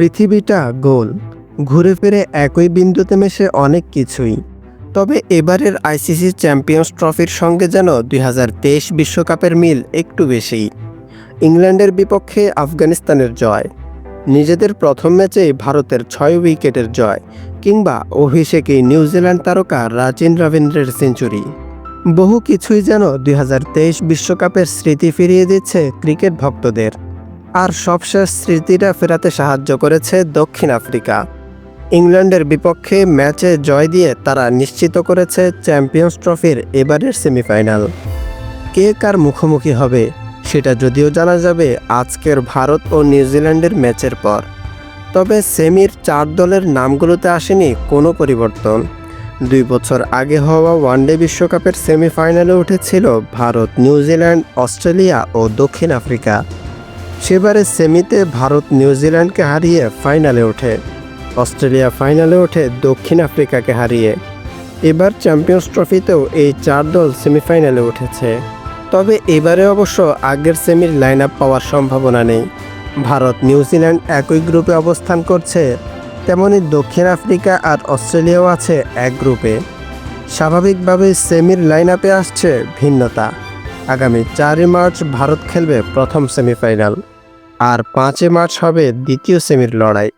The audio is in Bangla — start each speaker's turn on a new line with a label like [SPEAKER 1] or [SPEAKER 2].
[SPEAKER 1] পৃথিবীটা গোল, ঘুরে ফিরে একই বিন্দুতে মেশে অনেক কিছুই। তবে এবারের আইসিসি চ্যাম্পিয়ন্স ট্রফির সঙ্গে যেন ২০২৩ বিশ্বকাপের মিল একটু বেশি। ইংল্যান্ডের বিপক্ষে আফগানিস্তানের জয়, নিজেদের প্রথম ম্যাচেই ভারতের ৬ উইকেটের জয়, কিংবা অভিষেকেই নিউজিল্যান্ড তারকা রাচিন রবীন্দ্রের সেঞ্চুরি। বহু কিছুই যেন ২০২৩ বিশ্বকাপের স্মৃতি ফিরিয়ে দিচ্ছে ক্রিকেট ভক্তদের। আর সবশেষ স্মৃতিটা ফেরাতে সাহায্য করেছে দক্ষিণ আফ্রিকা। ইংল্যান্ডের বিপক্ষে ম্যাচে জয় দিয়ে তারা নিশ্চিত করেছে চ্যাম্পিয়ন্স ট্রফির এবারের সেমিফাইনাল। কে কার মুখোমুখি হবে সেটা যদিও জানা যাবে আজকের ভারত ও নিউজিল্যান্ডের ম্যাচের পর। তবে সেমির ৪ দলের নামগুলোতে আসেনি কোনো পরিবর্তন। ২ বছর আগে হওয়া ওয়ানডে বিশ্বকাপের সেমিফাইনালে উঠেছিল ভারত, নিউজিল্যান্ড, অস্ট্রেলিয়া ও দক্ষিণ আফ্রিকা। সেবারে সেমিতে ভারত নিউজিল্যান্ডকে হারিয়ে ফাইনালে ওঠে, অস্ট্রেলিয়া ফাইনালে ওঠে দক্ষিণ আফ্রিকাকে হারিয়ে। এবার চ্যাম্পিয়ন্স ট্রফিতেও এই ৪ দল সেমিফাইনালে উঠেছে। তবে এবারে অবশ্য আগের সেমির লাইন আপ পাওয়ার সম্ভাবনা নেই। ভারত, নিউজিল্যান্ড একই গ্রুপে অবস্থান করছে, তেমনি দক্ষিণ আফ্রিকা আর অস্ট্রেলিয়াও আছে এক গ্রুপে। স্বাভাবিকভাবেই সেমির লাইন আপে আসছে ভিন্নতা। আগামী ৪ মার্চ ভারত খেলবে প্রথম সেমিফাইনাল, আর ৫ মার্চ হবে দ্বিতীয় সেমির লড়াই।